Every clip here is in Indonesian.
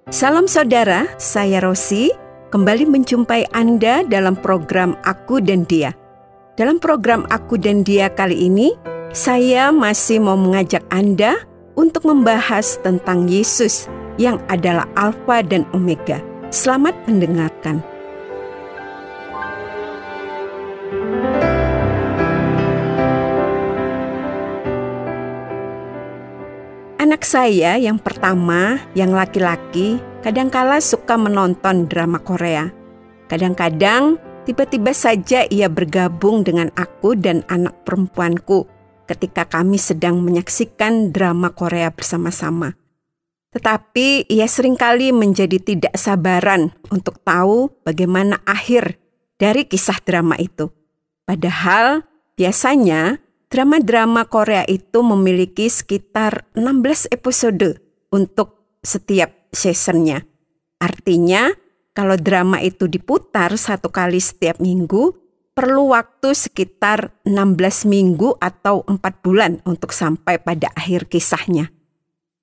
Salam saudara, saya Rosi, kembali menjumpai Anda dalam program Aku dan Dia. Dalam program Aku dan Dia kali ini, saya masih mau mengajak Anda untuk membahas tentang Yesus yang adalah Alfa dan Omega. Selamat mendengarkan. Anak saya yang pertama, yang laki-laki, kadangkala suka menonton drama Korea. Kadang-kadang, tiba-tiba saja ia bergabung dengan aku dan anak perempuanku ketika kami sedang menyaksikan drama Korea bersama-sama. Tetapi ia seringkali menjadi tidak sabaran untuk tahu bagaimana akhir dari kisah drama itu. Padahal, biasanya drama-drama Korea itu memiliki sekitar 16 episode untuk setiap seasonnya. Artinya, kalau drama itu diputar satu kali setiap minggu, perlu waktu sekitar 16 minggu atau 4 bulan untuk sampai pada akhir kisahnya.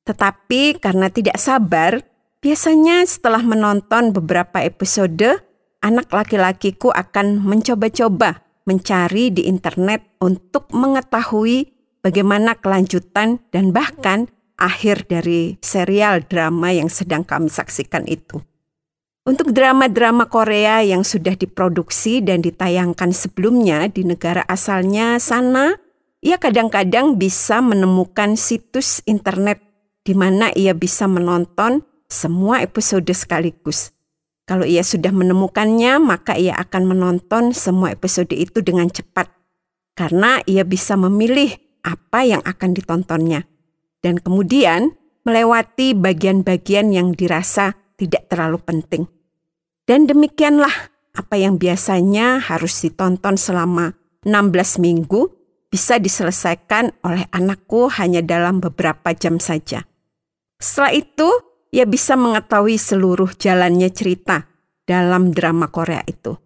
Tetapi karena tidak sabar, biasanya setelah menonton beberapa episode, anak laki-lakiku akan mencoba-coba mencari di internet untuk mengetahui bagaimana kelanjutan dan bahkan akhir dari serial drama yang sedang kami saksikan itu. Untuk drama-drama Korea yang sudah diproduksi dan ditayangkan sebelumnya di negara asalnya sana, ia kadang-kadang bisa menemukan situs internet di mana ia bisa menonton semua episode sekaligus. Kalau ia sudah menemukannya, maka ia akan menonton semua episode itu dengan cepat. Karena ia bisa memilih apa yang akan ditontonnya. Dan kemudian melewati bagian-bagian yang dirasa tidak terlalu penting. Dan demikianlah apa yang biasanya harus ditonton selama 16 minggu bisa diselesaikan oleh anakku hanya dalam beberapa jam saja. Setelah itu, ia bisa mengetahui seluruh jalannya cerita dalam drama Korea itu.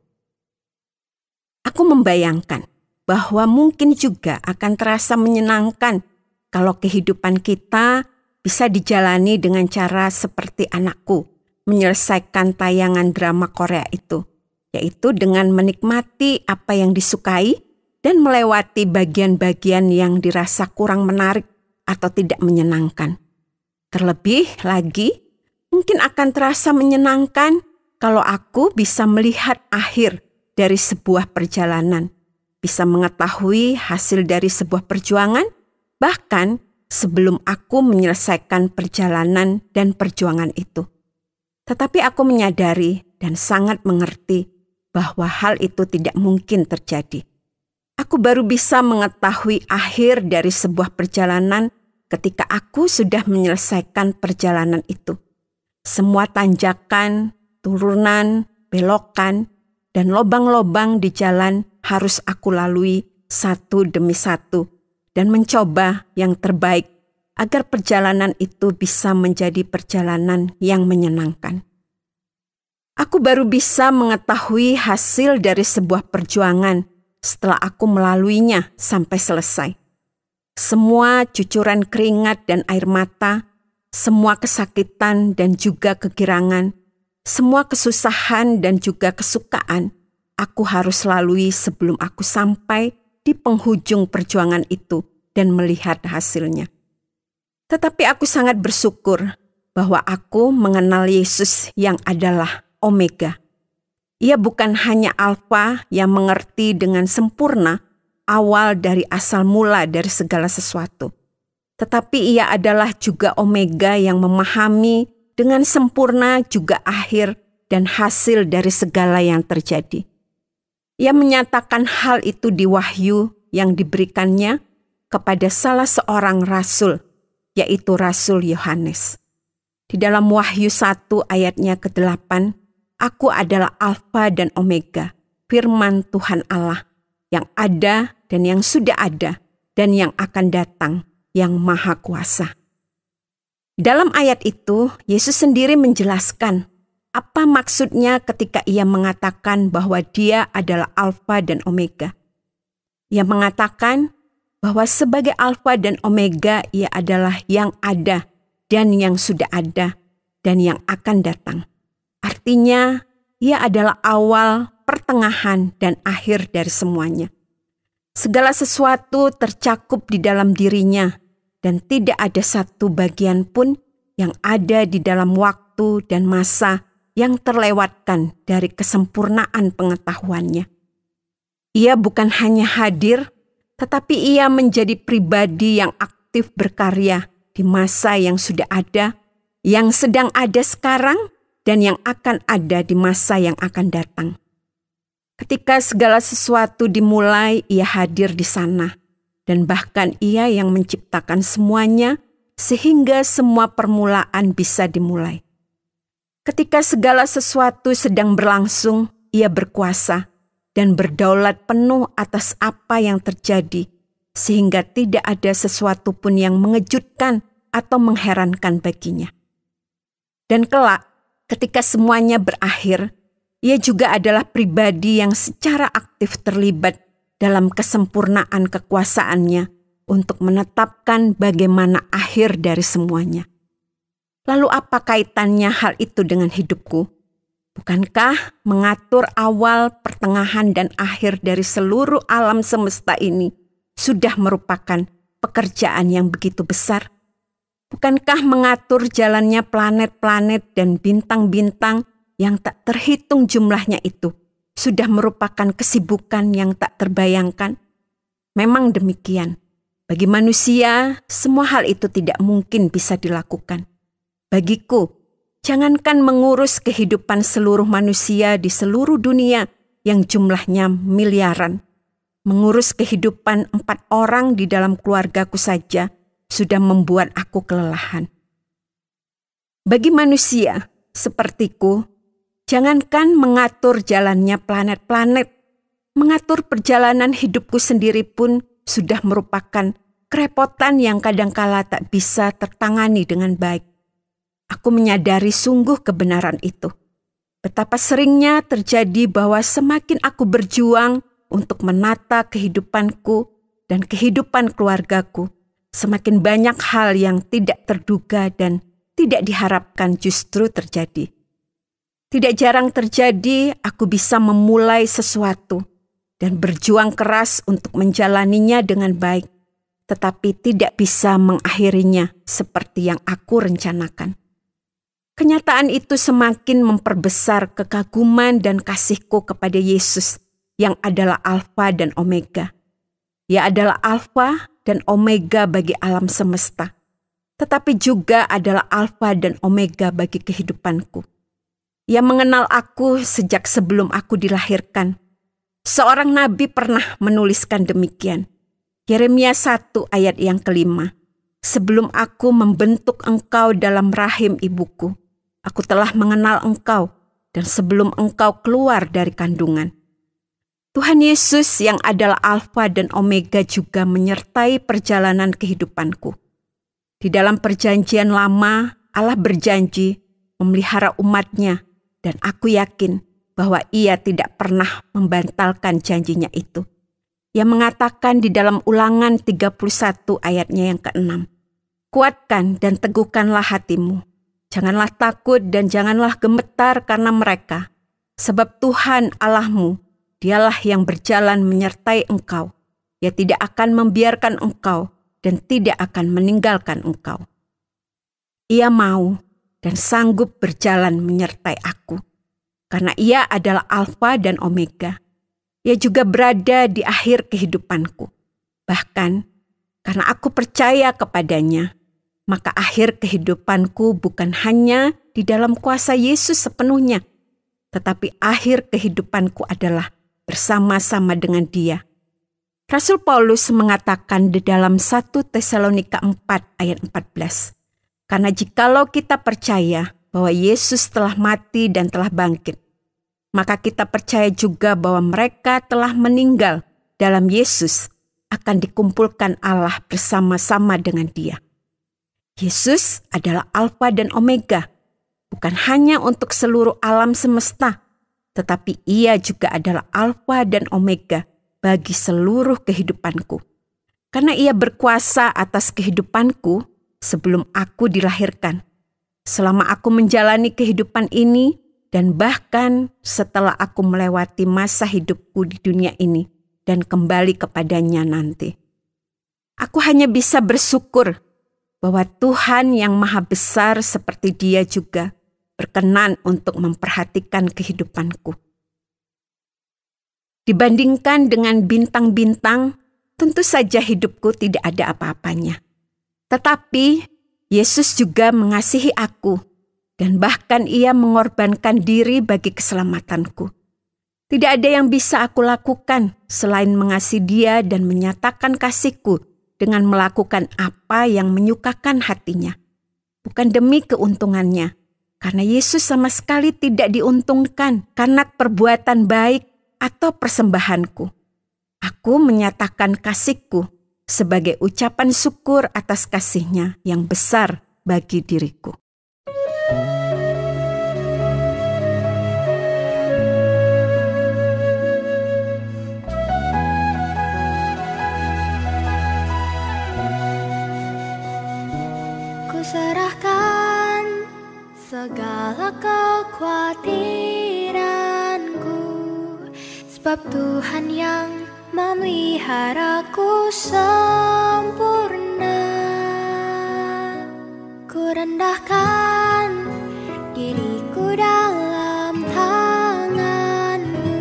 Aku membayangkan bahwa mungkin juga akan terasa menyenangkan kalau kehidupan kita bisa dijalani dengan cara seperti anakku menyelesaikan tayangan drama Korea itu, yaitu dengan menikmati apa yang disukai dan melewati bagian-bagian yang dirasa kurang menarik atau tidak menyenangkan. Terlebih lagi, mungkin akan terasa menyenangkan kalau aku bisa melihat akhir dari sebuah perjalanan, bisa mengetahui hasil dari sebuah perjuangan, bahkan sebelum aku menyelesaikan perjalanan dan perjuangan itu. Tetapi aku menyadari dan sangat mengerti bahwa hal itu tidak mungkin terjadi. Aku baru bisa mengetahui akhir dari sebuah perjalanan ketika aku sudah menyelesaikan perjalanan itu. Semua tanjakan, turunan, belokan, dan lobang-lobang di jalan harus aku lalui satu demi satu dan mencoba yang terbaik agar perjalanan itu bisa menjadi perjalanan yang menyenangkan. Aku baru bisa mengetahui hasil dari sebuah perjuangan setelah aku melaluinya sampai selesai. Semua cucuran keringat dan air mata, semua kesakitan dan juga kegirangan, semua kesusahan dan juga kesukaan, aku harus lalui sebelum aku sampai di penghujung perjuangan itu dan melihat hasilnya. Tetapi aku sangat bersyukur bahwa aku mengenal Yesus yang adalah Omega. Ia bukan hanya Alfa yang mengerti dengan sempurna awal dari asal mula dari segala sesuatu. Tetapi ia adalah juga Omega yang memahami dengan sempurna juga akhir dan hasil dari segala yang terjadi. Ia menyatakan hal itu di wahyu yang diberikannya kepada salah seorang rasul, yaitu Rasul Yohanes. Di dalam Wahyu 1 ayatnya ke-8, "Aku adalah Alfa dan Omega, firman Tuhan Allah, yang ada dan yang sudah ada, dan yang akan datang, yang Maha Kuasa." Dalam ayat itu, Yesus sendiri menjelaskan apa maksudnya ketika ia mengatakan bahwa dia adalah Alfa dan Omega. Ia mengatakan bahwa sebagai Alfa dan Omega ia adalah yang ada dan yang sudah ada, dan yang akan datang. Artinya, Ia adalah awal, pertengahan, dan akhir dari semuanya. Segala sesuatu tercakup di dalam dirinya, dan tidak ada satu bagian pun yang ada di dalam waktu dan masa yang terlewatkan dari kesempurnaan pengetahuannya. Ia bukan hanya hadir, tetapi Ia menjadi pribadi yang aktif berkarya di masa yang sudah ada, yang sedang ada sekarang, dan yang akan ada di masa yang akan datang. Ketika segala sesuatu dimulai, Ia hadir di sana, dan bahkan Ia yang menciptakan semuanya, sehingga semua permulaan bisa dimulai. Ketika segala sesuatu sedang berlangsung, Ia berkuasa dan berdaulat penuh atas apa yang terjadi, sehingga tidak ada sesuatu pun yang mengejutkan atau mengherankan baginya. Dan kelak, ketika semuanya berakhir, Ia juga adalah pribadi yang secara aktif terlibat dalam kesempurnaan kekuasaannya untuk menetapkan bagaimana akhir dari semuanya. Lalu apa kaitannya hal itu dengan hidupku? Bukankah mengatur awal, pertengahan, dan akhir dari seluruh alam semesta ini sudah merupakan pekerjaan yang begitu besar? Bukankah mengatur jalannya planet-planet dan bintang-bintang yang tak terhitung jumlahnya itu sudah merupakan kesibukan yang tak terbayangkan? Memang demikian. Bagi manusia, semua hal itu tidak mungkin bisa dilakukan. Bagiku, jangankan mengurus kehidupan seluruh manusia di seluruh dunia yang jumlahnya miliaran. Mengurus kehidupan 4 orang di dalam keluargaku saja sudah membuat aku kelelahan. Bagi manusia sepertiku, jangankan mengatur jalannya planet-planet, mengatur perjalanan hidupku sendiri pun sudah merupakan kerepotan yang kadangkala tak bisa tertangani dengan baik. Aku menyadari sungguh kebenaran itu. Betapa seringnya terjadi bahwa semakin aku berjuang untuk menata kehidupanku dan kehidupan keluargaku, semakin banyak hal yang tidak terduga dan tidak diharapkan justru terjadi. Tidak jarang terjadi aku bisa memulai sesuatu dan berjuang keras untuk menjalaninya dengan baik, tetapi tidak bisa mengakhirinya seperti yang aku rencanakan. Kenyataan itu semakin memperbesar kekaguman dan kasihku kepada Yesus yang adalah Alfa dan Omega. Ia adalah Alfa dan Omega bagi alam semesta, tetapi juga adalah Alfa dan Omega bagi kehidupanku. Ia mengenal aku sejak sebelum aku dilahirkan. Seorang nabi pernah menuliskan demikian. Yeremia 1 ayat yang ke-5. Sebelum aku membentuk engkau dalam rahim ibuku, aku telah mengenal engkau, dan sebelum engkau keluar dari kandungan. Tuhan Yesus yang adalah Alfa dan Omega juga menyertai perjalanan kehidupanku. Di dalam perjanjian lama, Allah berjanji memelihara umat-Nya, dan aku yakin bahwa Ia tidak pernah membatalkan janjinya itu. Ia mengatakan di dalam Ulangan 31 ayatnya yang ke-6, "Kuatkan dan teguhkanlah hatimu. Janganlah takut dan janganlah gemetar karena mereka, sebab Tuhan Allahmu, Dialah yang berjalan menyertai engkau. Ia tidak akan membiarkan engkau dan tidak akan meninggalkan engkau." Ia mau dan sanggup berjalan menyertai aku, karena Ia adalah Alfa dan Omega. Ia juga berada di akhir kehidupanku. Bahkan karena aku percaya kepadanya, maka akhir kehidupanku bukan hanya di dalam kuasa Yesus sepenuhnya, tetapi akhir kehidupanku adalah bersama-sama dengan Dia. Rasul Paulus mengatakan di dalam 1 Tesalonika 4 ayat 14, "Karena jikalau kita percaya bahwa Yesus telah mati dan telah bangkit, maka kita percaya juga bahwa mereka telah meninggal dalam Yesus akan dikumpulkan Allah bersama-sama dengan Dia." Yesus adalah Alfa dan Omega, bukan hanya untuk seluruh alam semesta, tetapi Ia juga adalah Alfa dan Omega bagi seluruh kehidupanku. Karena Ia berkuasa atas kehidupanku sebelum aku dilahirkan. selama aku menjalani kehidupan ini dan bahkan setelah aku melewati masa hidupku di dunia ini dan kembali kepadanya nanti. Aku hanya bisa bersyukur bahwa Tuhan yang Maha Besar seperti Dia juga berkenan untuk memperhatikan kehidupanku. Dibandingkan dengan bintang-bintang, tentu saja hidupku tidak ada apa-apanya. Tetapi Yesus juga mengasihi aku dan bahkan Ia mengorbankan diri bagi keselamatanku. Tidak ada yang bisa aku lakukan selain mengasihi Dia dan menyatakan kasihku dengan melakukan apa yang menyukakan hatinya. Bukan demi keuntungannya, karena Yesus sama sekali tidak diuntungkan karena perbuatan baik atau persembahanku. Aku menyatakan kasihku sebagai ucapan syukur atas kasih-Nya yang besar bagi diriku. Kuserahkan segala kekhawatiranku, sebab Tuhan yang memeliharaku sempurna. Ku rendahkan diriku dalam tangan-Mu,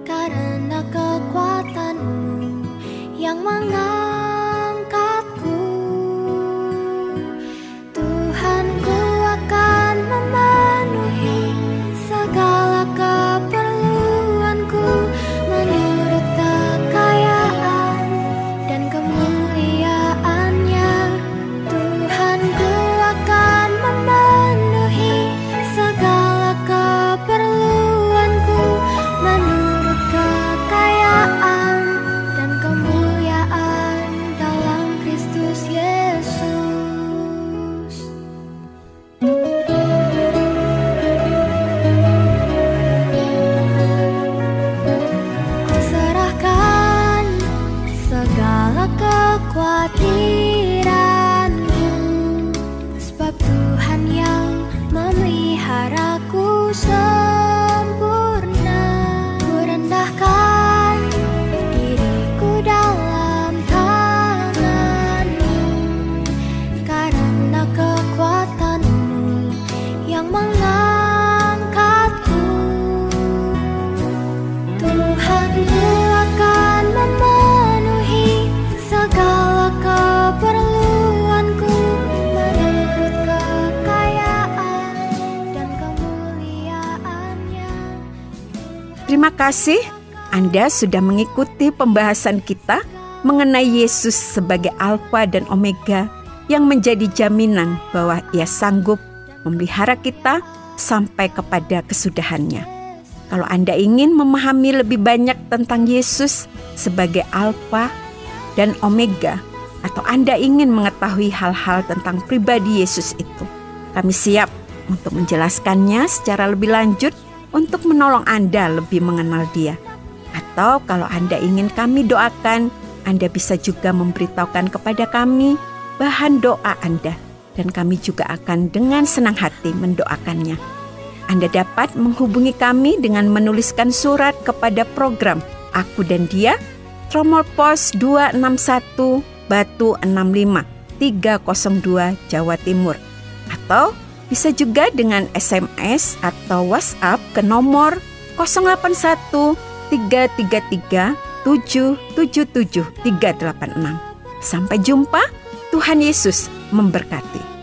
karena kekuatan-Mu yang mengangkatku. Tuhanku akan memenuhi segala keperluanku menurut kekayaan dan kemuliaan-Nya. Tuhanku akan memenuhi segala keperluanku menurut kekayaan dan kemuliaan dalam Kristus Yesus. Kuserahkan segala kekhawatiranku, sebab Tuhan yang memeliharaku sempurna. Ku rendahkan diriku dalam tangan-Mu, karena kekuatan-Mu yang mengangkatku. Tuhanku akan memenuhi segala keperluanku menurut kekayaan dan kemuliaan-Nya. Terima kasih Anda sudah mengikuti pembahasan kita mengenai Yesus sebagai Alfa dan Omega yang menjadi jaminan bahwa Ia sanggup memelihara kita sampai kepada kesudahannya. Kalau Anda ingin memahami lebih banyak tentang Yesus sebagai Alfa dan Omega, atau Anda ingin mengetahui hal-hal tentang pribadi Yesus itu, kami siap untuk menjelaskannya secara lebih lanjut untuk menolong Anda lebih mengenal Dia. Atau kalau Anda ingin kami doakan, Anda bisa juga memberitahukan kepada kami bahan doa Anda, dan kami juga akan dengan senang hati mendoakannya. Anda dapat menghubungi kami dengan menuliskan surat kepada program Aku dan Dia, Tromol Pos 261 Batu 65 302 Jawa Timur. Atau bisa juga dengan SMS atau WhatsApp ke nomor 081 333 777 386. Sampai jumpa, Tuhan Yesus memberkati.